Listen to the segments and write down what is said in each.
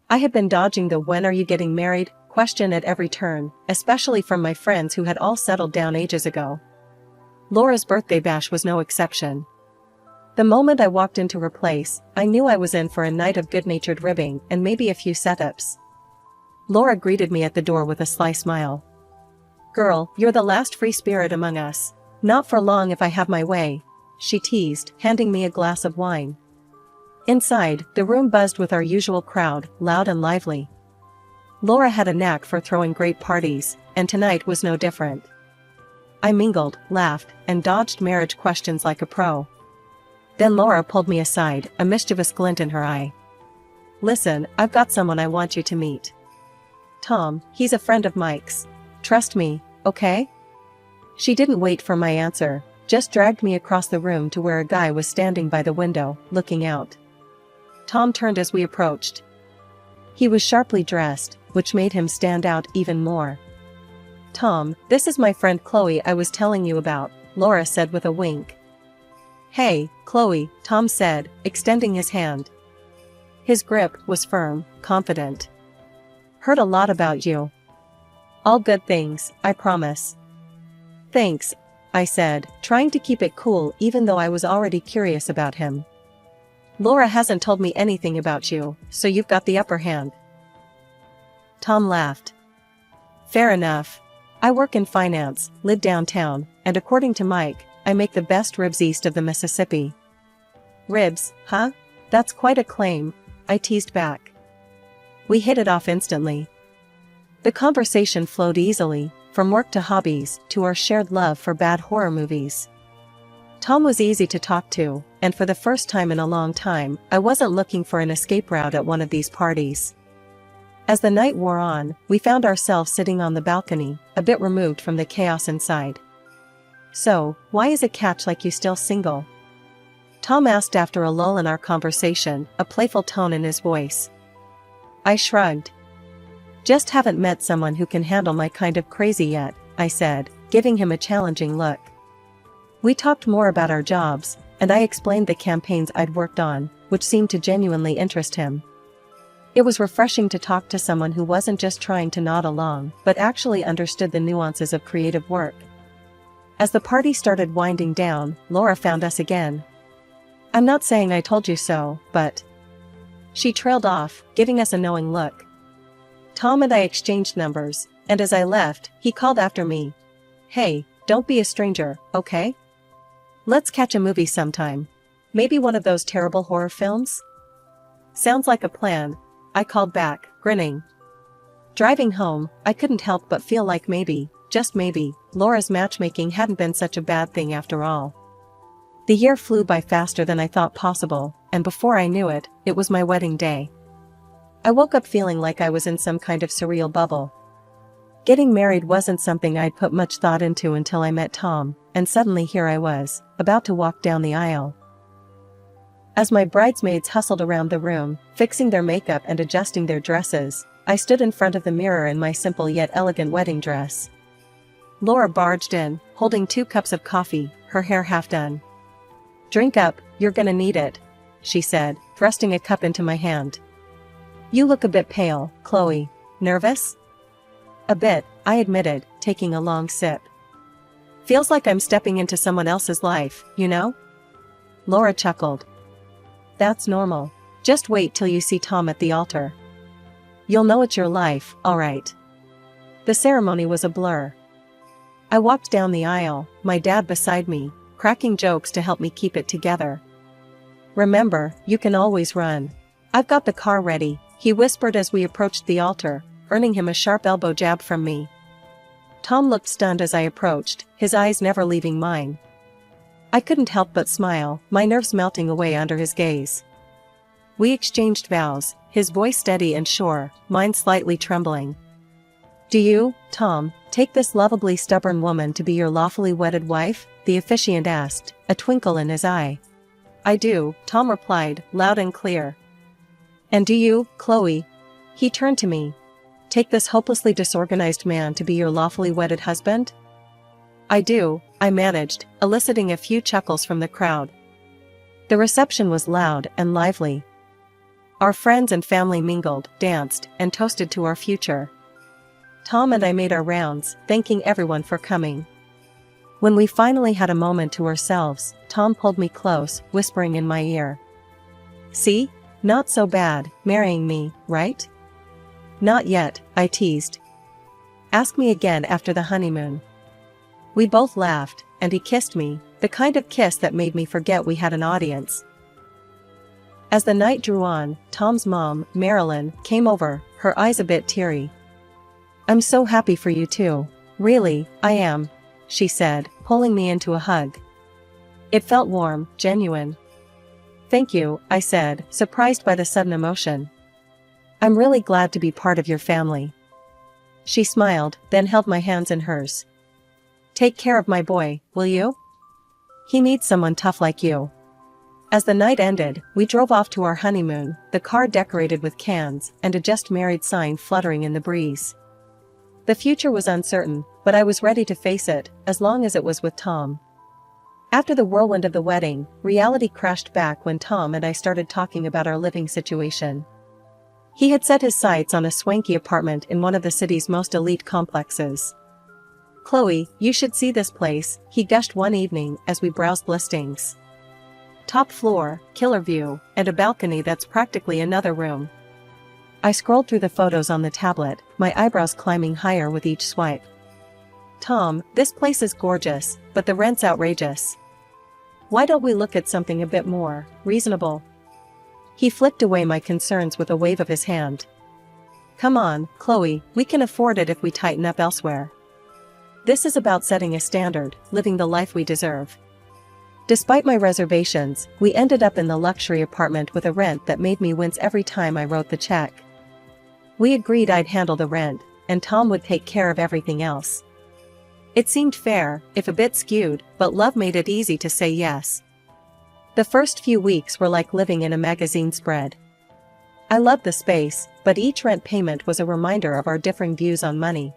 I had been dodging the "when are you getting married" question at every turn, especially from my friends who had all settled down ages ago. Laura's birthday bash was no exception. The moment I walked into her place, I knew I was in for a night of good-natured ribbing and maybe a few setups. Laura greeted me at the door with a sly smile. "Girl, you're the last free spirit among us. Not for long if I have my way," she teased, handing me a glass of wine. Inside, the room buzzed with our usual crowd, loud and lively. Laura had a knack for throwing great parties, and tonight was no different. I mingled, laughed, and dodged marriage questions like a pro. Then Laura pulled me aside, a mischievous glint in her eye. "Listen, I've got someone I want you to meet. Tom, he's a friend of Mike's. Trust me, okay?" She didn't wait for my answer, just dragged me across the room to where a guy was standing by the window, looking out. Tom turned as we approached. He was sharply dressed, which made him stand out even more. "Tom, this is my friend Chloe I was telling you about," Laura said with a wink. "Hey, Chloe," Tom said, extending his hand. His grip was firm, confident. "Heard a lot about you." "All good things, I promise." "Thanks," I said, trying to keep it cool even though I was already curious about him. "Laura hasn't told me anything about you, so you've got the upper hand." Tom laughed. "Fair enough. I work in finance, live downtown, and according to Mike, I make the best ribs east of the Mississippi." "Ribs, huh? That's quite a claim," I teased back. We hit it off instantly. The conversation flowed easily, from work to hobbies, to our shared love for bad horror movies. Tom was easy to talk to, and for the first time in a long time, I wasn't looking for an escape route at one of these parties. As the night wore on, we found ourselves sitting on the balcony, a bit removed from the chaos inside. "So, why is a catch like you still single?" Tom asked after a lull in our conversation, a playful tone in his voice. I shrugged. "Just haven't met someone who can handle my kind of crazy yet," I said, giving him a challenging look. We talked more about our jobs, and I explained the campaigns I'd worked on, which seemed to genuinely interest him. It was refreshing to talk to someone who wasn't just trying to nod along, but actually understood the nuances of creative work. As the party started winding down, Laura found us again. "I'm not saying I told you so, but..." She trailed off, giving us a knowing look. Tom and I exchanged numbers, and as I left, he called after me. "Hey, don't be a stranger, okay? Let's catch a movie sometime. Maybe one of those terrible horror films?" "Sounds like a plan," I called back, grinning. Driving home, I couldn't help but feel like maybe, just maybe, Laura's matchmaking hadn't been such a bad thing after all. The year flew by faster than I thought possible, and before I knew it, it was my wedding day. I woke up feeling like I was in some kind of surreal bubble. Getting married wasn't something I'd put much thought into until I met Tom, and suddenly here I was, about to walk down the aisle. As my bridesmaids hustled around the room, fixing their makeup and adjusting their dresses, I stood in front of the mirror in my simple yet elegant wedding dress. Laura barged in, holding 2 cups of coffee, her hair half done. "Drink up, you're gonna need it," she said, thrusting a cup into my hand. "You look a bit pale, Chloe. Nervous?" "A bit," I admitted, taking a long sip. "Feels like I'm stepping into someone else's life, you know?" Laura chuckled. "That's normal. Just wait till you see Tom at the altar. You'll know it's your life, all right." The ceremony was a blur. I walked down the aisle, my dad beside me, cracking jokes to help me keep it together. "Remember, you can always run. I've got the car ready," he whispered as we approached the altar, earning him a sharp elbow jab from me. Tom looked stunned as I approached, his eyes never leaving mine. I couldn't help but smile, my nerves melting away under his gaze. We exchanged vows, his voice steady and sure, mine slightly trembling. "Do you, Tom, take this lovably stubborn woman to be your lawfully wedded wife?" the officiant asked, a twinkle in his eye. "I do," Tom replied, loud and clear. "And do you, Chloe?" He turned to me. "Take this hopelessly disorganized man to be your lawfully wedded husband?" "I do," I managed, eliciting a few chuckles from the crowd. The reception was loud and lively. Our friends and family mingled, danced, and toasted to our future. Tom and I made our rounds, thanking everyone for coming. When we finally had a moment to ourselves, Tom pulled me close, whispering in my ear. "See? Not so bad, marrying me, right?" "Not yet," I teased. "Ask me again after the honeymoon." We both laughed, and he kissed me, the kind of kiss that made me forget we had an audience. As the night drew on, Tom's mom, Marilyn, came over, her eyes a bit teary. "I'm so happy for you too. Really, I am," she said, pulling me into a hug. It felt warm, genuine. "Thank you," I said, surprised by the sudden emotion. "I'm really glad to be part of your family." She smiled, then held my hands in hers. "Take care of my boy, will you? He needs someone tough like you." As the night ended, we drove off to our honeymoon, the car decorated with cans, and a "just married" sign fluttering in the breeze. The future was uncertain, but I was ready to face it, as long as it was with Tom. After the whirlwind of the wedding, reality crashed back when Tom and I started talking about our living situation. He had set his sights on a swanky apartment in one of the city's most elite complexes. "Chloe, you should see this place," he gushed one evening as we browsed listings. "Top floor, killer view, and a balcony that's practically another room." I scrolled through the photos on the tablet, my eyebrows climbing higher with each swipe. "Tom, this place is gorgeous, but the rent's outrageous. Why don't we look at something a bit more reasonable?" He flicked away my concerns with a wave of his hand. "Come on, Chloe, we can afford it if we tighten up elsewhere. This is about setting a standard, living the life we deserve." Despite my reservations, we ended up in the luxury apartment with a rent that made me wince every time I wrote the check. We agreed I'd handle the rent, and Tom would take care of everything else. It seemed fair, if a bit skewed, but love made it easy to say yes. The first few weeks were like living in a magazine spread. I loved the space, but each rent payment was a reminder of our differing views on money.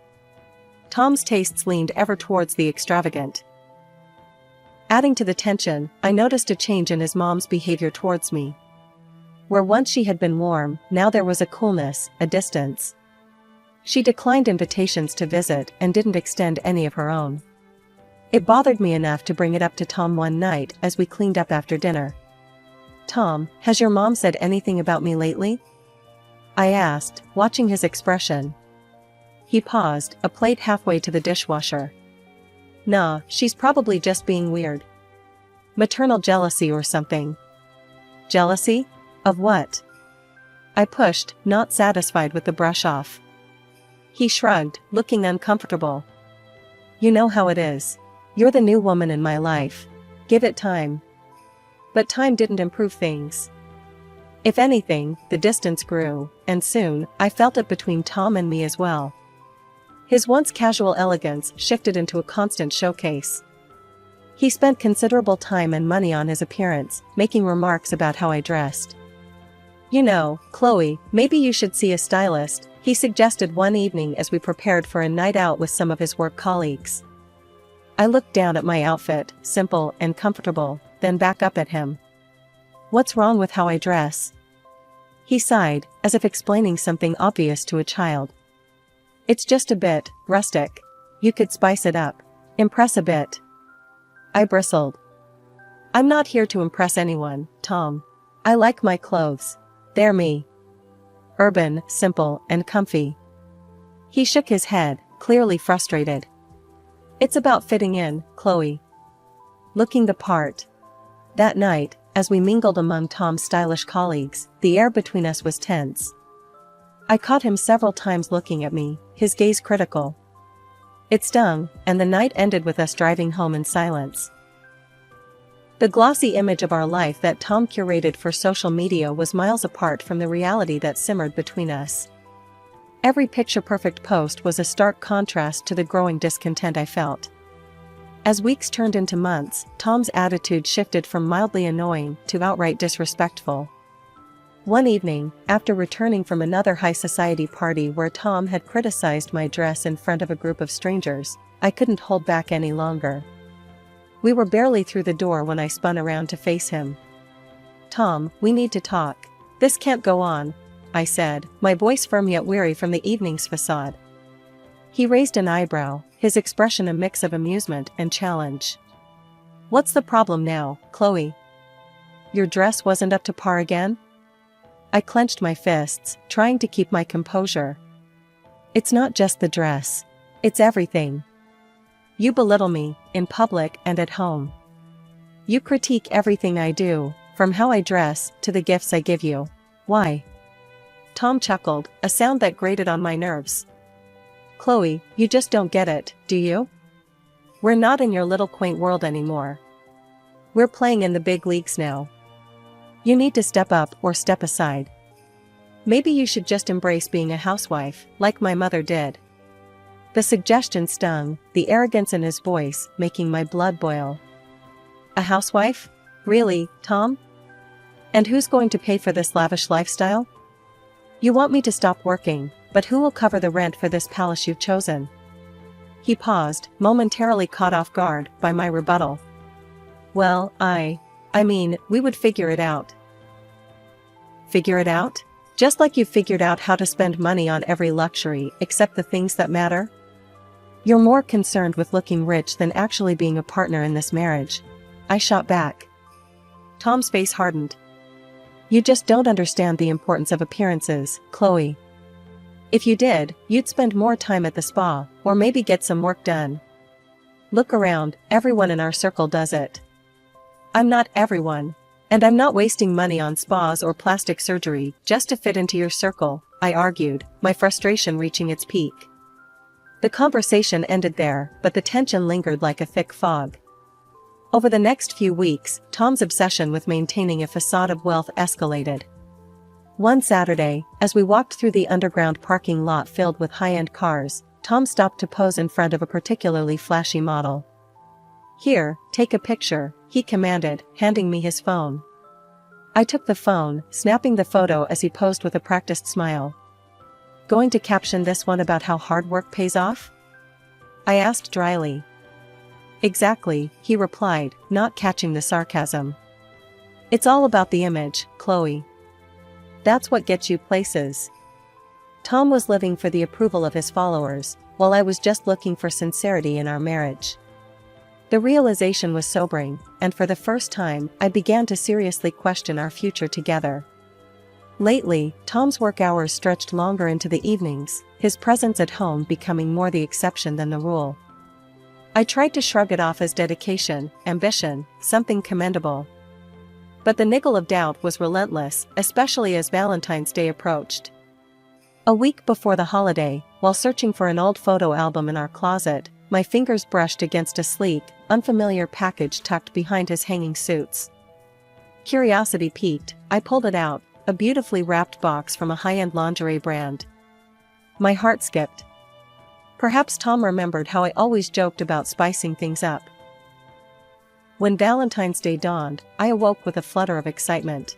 Tom's tastes leaned ever towards the extravagant. Adding to the tension, I noticed a change in his mom's behavior towards me. Where once she had been warm, now there was a coolness, a distance. She declined invitations to visit and didn't extend any of her own. It bothered me enough to bring it up to Tom one night as we cleaned up after dinner. "Tom, has your mom said anything about me lately?" I asked, watching his expression. He paused, a plate halfway to the dishwasher. "Nah, she's probably just being weird. Maternal jealousy or something." "Jealousy? Of what?" I pushed, not satisfied with the brush off. He shrugged, looking uncomfortable. "You know how it is. You're the new woman in my life. Give it time." But time didn't improve things. If anything, the distance grew, and soon, I felt it between Tom and me as well. His once casual elegance shifted into a constant showcase. He spent considerable time and money on his appearance, making remarks about how I dressed. "You know, Chloe, maybe you should see a stylist," he suggested one evening as we prepared for a night out with some of his work colleagues. I looked down at my outfit, simple and comfortable, then back up at him. "What's wrong with how I dress?" He sighed, as if explaining something obvious to a child. "It's just a bit rustic. You could spice it up. Impress a bit." I bristled. "I'm not here to impress anyone, Tom. I like my clothes. They're me. Urban, simple, and comfy." He shook his head, clearly frustrated. "It's about fitting in, Chloe. Looking the part." That night, as we mingled among Tom's stylish colleagues, the air between us was tense. I caught him several times looking at me, his gaze critical. It stung, and the night ended with us driving home in silence. The glossy image of our life that Tom curated for social media was miles apart from the reality that simmered between us. Every picture-perfect post was a stark contrast to the growing discontent I felt. As weeks turned into months, Tom's attitude shifted from mildly annoying to outright disrespectful. One evening, after returning from another high society party where Tom had criticized my dress in front of a group of strangers, I couldn't hold back any longer. We were barely through the door when I spun around to face him. "Tom, we need to talk. This can't go on, I said, my voice firm yet weary from the evening's facade. He raised an eyebrow, his expression a mix of amusement and challenge. What's the problem now, Chloe? Your dress wasn't up to par again? I clenched my fists, trying to keep my composure. It's not just the dress. It's everything. You belittle me, in public and at home. You critique everything I do, from how I dress to the gifts I give you. Why? Tom chuckled, a sound that grated on my nerves. Chloe, you just don't get it, do you? We're not in your little quaint world anymore. We're playing in the big leagues now. You need to step up or step aside. Maybe you should just embrace being a housewife, like my mother did. The suggestion stung, the arrogance in his voice making my blood boil. A housewife? Really, Tom? And who's going to pay for this lavish lifestyle? You want me to stop working, but who will cover the rent for this palace you've chosen? He paused, momentarily caught off guard by my rebuttal. Well, I mean, we would figure it out. Figure it out? Just like you've figured out how to spend money on every luxury except the things that matter? You're more concerned with looking rich than actually being a partner in this marriage. I shot back. Tom's face hardened. You just don't understand the importance of appearances, Chloe. If you did, you'd spend more time at the spa, or maybe get some work done. Look around, everyone in our circle does it. I'm not everyone. And I'm not wasting money on spas or plastic surgery just to fit into your circle, I argued, my frustration reaching its peak. The conversation ended there, but the tension lingered like a thick fog. Over the next few weeks, Tom's obsession with maintaining a facade of wealth escalated. One Saturday, as we walked through the underground parking lot filled with high-end cars, Tom stopped to pose in front of a particularly flashy model. Here, take a picture, he commanded, handing me his phone. I took the phone, snapping the photo as he posed with a practiced smile. Going to caption this one about how hard work pays off? I asked dryly. Exactly, he replied, not catching the sarcasm. It's all about the image, Chloe. That's what gets you places. Tom was living for the approval of his followers, while I was just looking for sincerity in our marriage. The realization was sobering, and for the first time, I began to seriously question our future together. Lately, Tom's work hours stretched longer into the evenings, his presence at home becoming more the exception than the rule. I tried to shrug it off as dedication, ambition, something commendable. But the niggle of doubt was relentless, especially as Valentine's Day approached. A week before the holiday, while searching for an old photo album in our closet, my fingers brushed against a sleek, unfamiliar package tucked behind his hanging suits. Curiosity piqued, I pulled it out, a beautifully wrapped box from a high-end lingerie brand. My heart skipped. Perhaps Tom remembered how I always joked about spicing things up. When Valentine's Day dawned, I awoke with a flutter of excitement.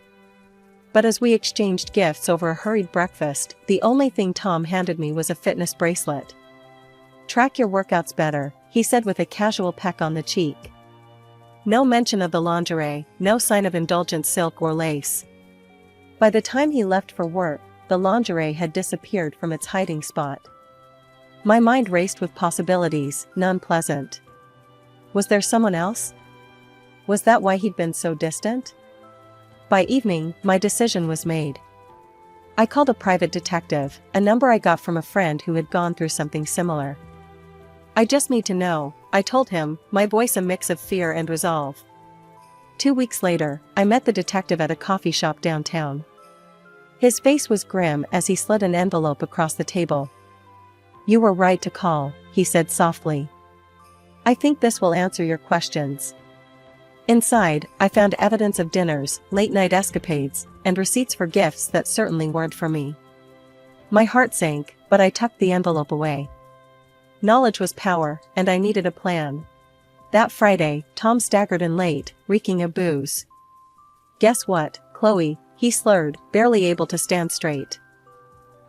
But as we exchanged gifts over a hurried breakfast, the only thing Tom handed me was a fitness bracelet. Track your workouts better, he said with a casual peck on the cheek. No mention of the lingerie, no sign of indulgent silk or lace. By the time he left for work, the lingerie had disappeared from its hiding spot. My mind raced with possibilities, none pleasant. Was there someone else? Was that why he'd been so distant? By evening, my decision was made. I called a private detective, a number I got from a friend who had gone through something similar. I just need to know, I told him, my voice a mix of fear and resolve. 2 weeks later, I met the detective at a coffee shop downtown. His face was grim as he slid an envelope across the table. You were right to call, he said softly. I think this will answer your questions. Inside, I found evidence of dinners, late-night escapades, and receipts for gifts that certainly weren't for me. My heart sank, but I tucked the envelope away. Knowledge was power, and I needed a plan. That Friday, Tom staggered in late, reeking of booze. Guess what, Chloe, he slurred, barely able to stand straight.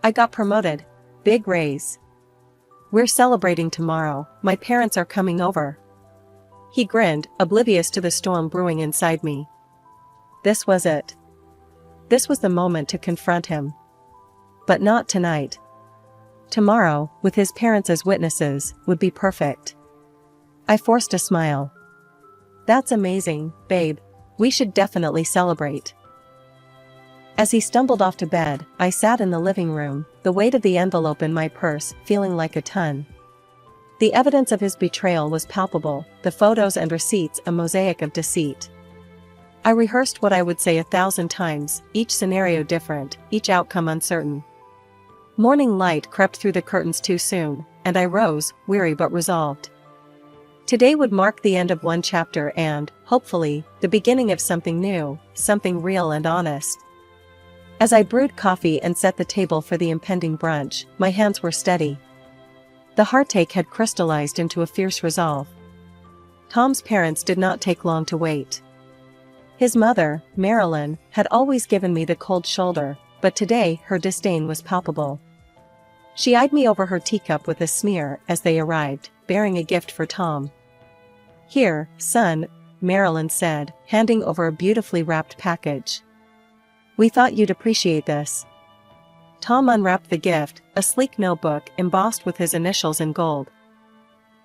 I got promoted. Big raise. We're celebrating tomorrow, my parents are coming over. He grinned, oblivious to the storm brewing inside me. This was it. This was the moment to confront him. But not tonight. Tomorrow, with his parents as witnesses, would be perfect. I forced a smile. That's amazing, babe. We should definitely celebrate. As he stumbled off to bed, I sat in the living room, the weight of the envelope in my purse feeling like a ton. The evidence of his betrayal was palpable, the photos and receipts a mosaic of deceit. I rehearsed what I would say 1,000 times, each scenario different, each outcome uncertain. Morning light crept through the curtains too soon, and I rose, weary but resolved. Today would mark the end of one chapter and, hopefully, the beginning of something new, something real and honest. As I brewed coffee and set the table for the impending brunch, my hands were steady. The heartache had crystallized into a fierce resolve. Tom's parents did not take long to wait. His mother, Marilyn, had always given me the cold shoulder, but today her disdain was palpable. She eyed me over her teacup with a sneer as they arrived, bearing a gift for Tom. "Here, son," Marilyn said, handing over a beautifully wrapped package. "We thought you'd appreciate this." Tom unwrapped the gift, a sleek notebook embossed with his initials in gold.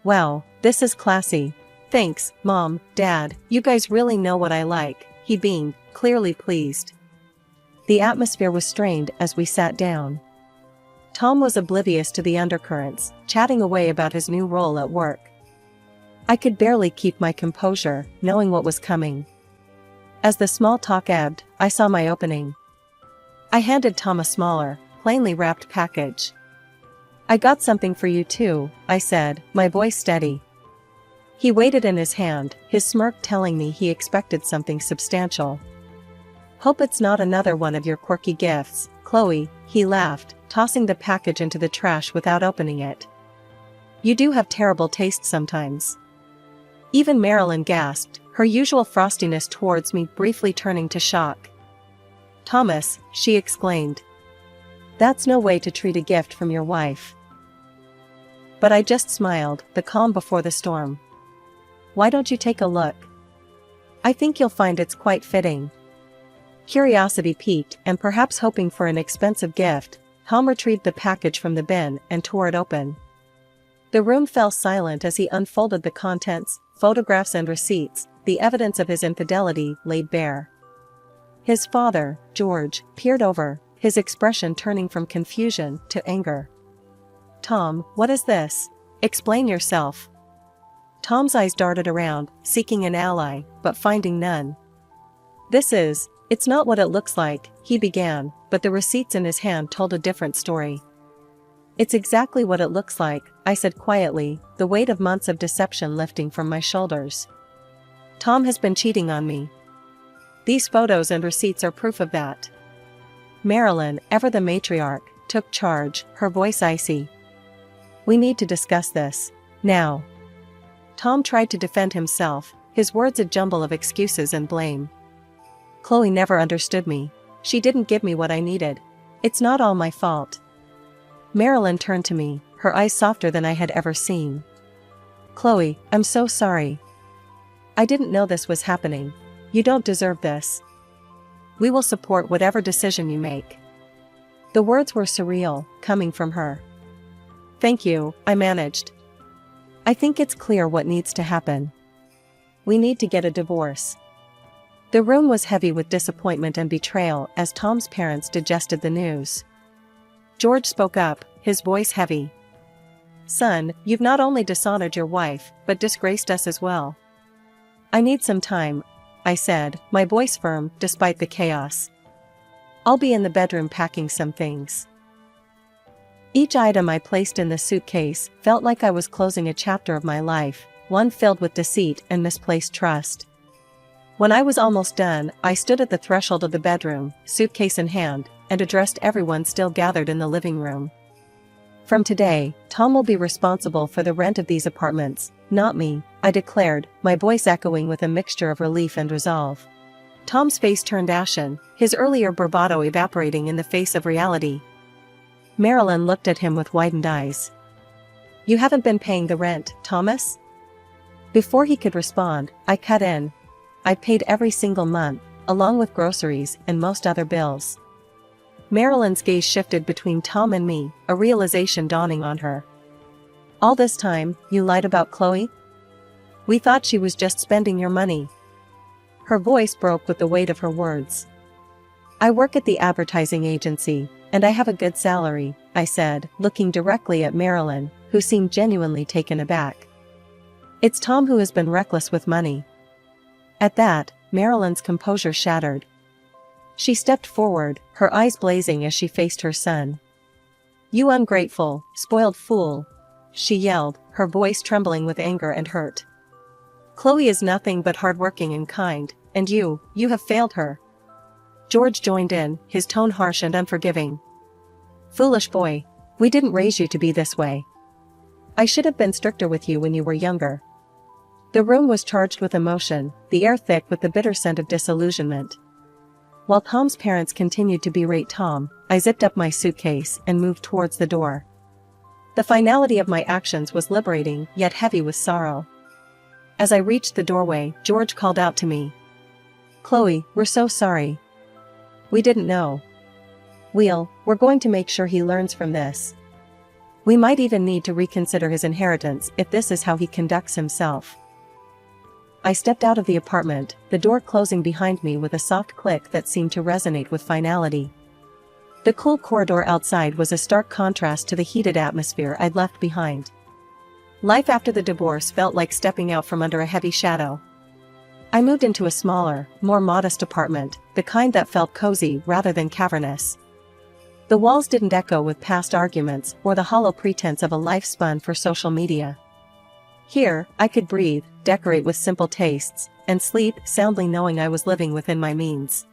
"Wow, this is classy. Thanks, Mom, Dad, you guys really know what I like," he beamed, clearly pleased. The atmosphere was strained as we sat down. Tom was oblivious to the undercurrents, chatting away about his new role at work. I could barely keep my composure, knowing what was coming. As the small talk ebbed, I saw my opening. I handed Tom a smaller, plainly wrapped package. "I got something for you too," I said, my voice steady. He weighed it in his hand, his smirk telling me he expected something substantial. "Hope it's not another one of your quirky gifts, Chloe," he laughed, tossing the package into the trash without opening it. "You do have terrible taste sometimes." Even Marilyn gasped, her usual frostiness towards me briefly turning to shock. "Thomas," she exclaimed. "That's no way to treat a gift from your wife." But I just smiled, the calm before the storm. "Why don't you take a look? I think you'll find it's quite fitting." Curiosity piqued, and perhaps hoping for an expensive gift, Tom retrieved the package from the bin and tore it open. The room fell silent as he unfolded the contents, photographs and receipts, the evidence of his infidelity laid bare. His father, George, peered over, his expression turning from confusion to anger. "Tom, what is this? Explain yourself." Tom's eyes darted around, seeking an ally, but finding none. It's not what it looks like," he began, but the receipts in his hand told a different story. "It's exactly what it looks like," I said quietly, the weight of months of deception lifting from my shoulders. "Tom has been cheating on me. These photos and receipts are proof of that." Marilyn, ever the matriarch, took charge, her voice icy. "We need to discuss this. Now." Tom tried to defend himself, his words a jumble of excuses and blame. "Chloe never understood me. She didn't give me what I needed. It's not all my fault." Marilyn turned to me, her eyes softer than I had ever seen. "Chloe, I'm so sorry. I didn't know this was happening. You don't deserve this. We will support whatever decision you make." The words were surreal, coming from her. "Thank you," I managed. "I think it's clear what needs to happen. We need to get a divorce." The room was heavy with disappointment and betrayal as Tom's parents digested the news. George spoke up, his voice heavy. "Son, you've not only dishonored your wife, but disgraced us as well." "I need some time," I said, my voice firm despite the chaos. "I'll be in the bedroom packing some things." Each item I placed in the suitcase felt like I was closing a chapter of my life, one filled with deceit and misplaced trust. When I was almost done, I stood at the threshold of the bedroom, suitcase in hand, and addressed everyone still gathered in the living room. "From today, Tom will be responsible for the rent of these apartments, not me," I declared, my voice echoing with a mixture of relief and resolve. Tom's face turned ashen, his earlier bravado evaporating in the face of reality. Marilyn looked at him with widened eyes. "You haven't been paying the rent, Thomas?" Before he could respond, I cut in. "I paid every single month, along with groceries and most other bills. Marilyn's gaze shifted between Tom and me, a realization dawning on her. All this time, you lied about Chloe? We thought she was just spending your money. Her voice broke with the weight of her words. I work at the advertising agency, and I have a good salary, I said, looking directly at Marilyn, who seemed genuinely taken aback. It's Tom who has been reckless with money. At that, Marilyn's composure shattered. She stepped forward, her eyes blazing as she faced her son. You ungrateful, spoiled fool, she yelled, her voice trembling with anger and hurt. Chloe is nothing but hardworking and kind, and you have failed her. George joined in, his tone harsh and unforgiving. Foolish boy, we didn't raise you to be this way. I should have been stricter with you when you were younger. The room was charged with emotion, the air thick with the bitter scent of disillusionment. While Tom's parents continued to berate Tom, I zipped up my suitcase and moved towards the door. The finality of my actions was liberating, yet heavy with sorrow. As I reached the doorway, George called out to me. Chloe, we're so sorry. We didn't know. We're going to make sure he learns from this. We might even need to reconsider his inheritance if this is how he conducts himself. I stepped out of the apartment, the door closing behind me with a soft click that seemed to resonate with finality. The cool corridor outside was a stark contrast to the heated atmosphere I'd left behind. Life after the divorce felt like stepping out from under a heavy shadow. I moved into a smaller, more modest apartment, the kind that felt cozy rather than cavernous. The walls didn't echo with past arguments or the hollow pretense of a life spun for social media. Here, I could breathe, decorate with simple tastes, and sleep soundly knowing I was living within my means.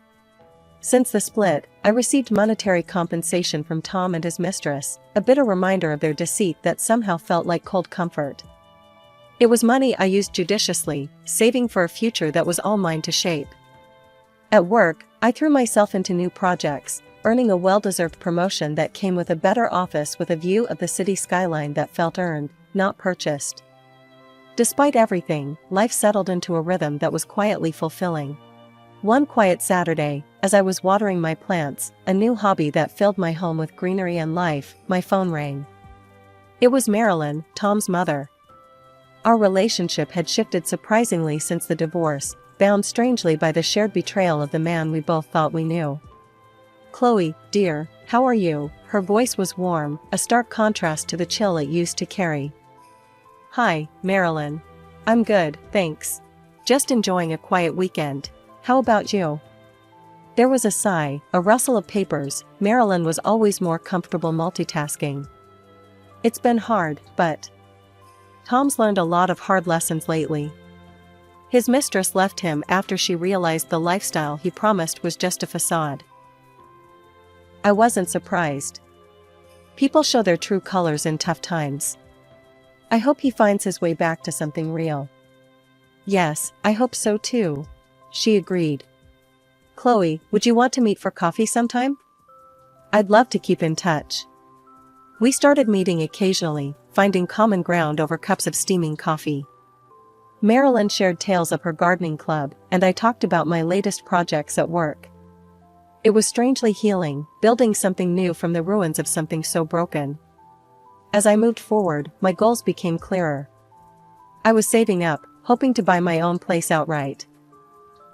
Since the split, I received monetary compensation from Tom and his mistress, a bitter reminder of their deceit that somehow felt like cold comfort. It was money I used judiciously, saving for a future that was all mine to shape. At work, I threw myself into new projects, earning a well-deserved promotion that came with a better office with a view of the city skyline that felt earned, not purchased. Despite everything, life settled into a rhythm that was quietly fulfilling. One quiet Saturday, as I was watering my plants, a new hobby that filled my home with greenery and life, my phone rang. It was Marilyn, Tom's mother. Our relationship had shifted surprisingly since the divorce, bound strangely by the shared betrayal of the man we both thought we knew. Chloe, dear, how are you? Her voice was warm, a stark contrast to the chill it used to carry. Hi, Marilyn. I'm good, thanks. Just enjoying a quiet weekend. How about you? There was a sigh, a rustle of papers. Marilyn was always more comfortable multitasking. It's been hard, but Tom's learned a lot of hard lessons lately. His mistress left him after she realized the lifestyle he promised was just a facade. I wasn't surprised. People show their true colors in tough times. I hope he finds his way back to something real. Yes, I hope so too, she agreed. Chloe, would you want to meet for coffee sometime? I'd love to keep in touch. We started meeting occasionally, finding common ground over cups of steaming coffee. Marilyn shared tales of her gardening club, and I talked about my latest projects at work. It was strangely healing, building something new from the ruins of something so broken. As I moved forward, my goals became clearer. I was saving up, hoping to buy my own place outright.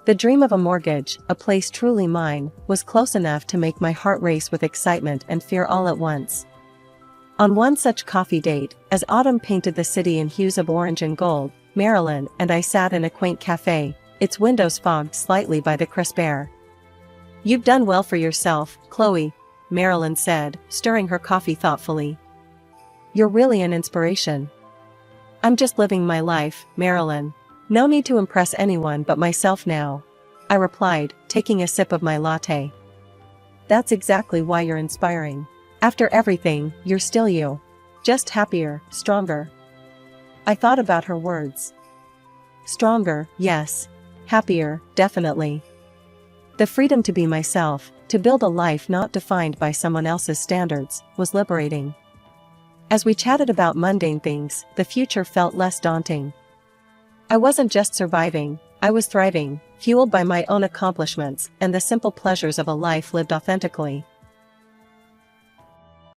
The dream of a mortgage, a place truly mine, was close enough to make my heart race with excitement and fear all at once. On one such coffee date, as autumn painted the city in hues of orange and gold, Marilyn and I sat in a quaint cafe, its windows fogged slightly by the crisp air. You've done well for yourself, Chloe, Marilyn said, stirring her coffee thoughtfully. You're really an inspiration. I'm just living my life, Marilyn. No need to impress anyone but myself now, I replied, taking a sip of my latte. That's exactly why you're inspiring. After everything, you're still you. Just happier, stronger. I thought about her words. Stronger, yes. Happier, definitely. The freedom to be myself, to build a life not defined by someone else's standards, was liberating. As we chatted about mundane things, the future felt less daunting. I wasn't just surviving, I was thriving, fueled by my own accomplishments and the simple pleasures of a life lived authentically.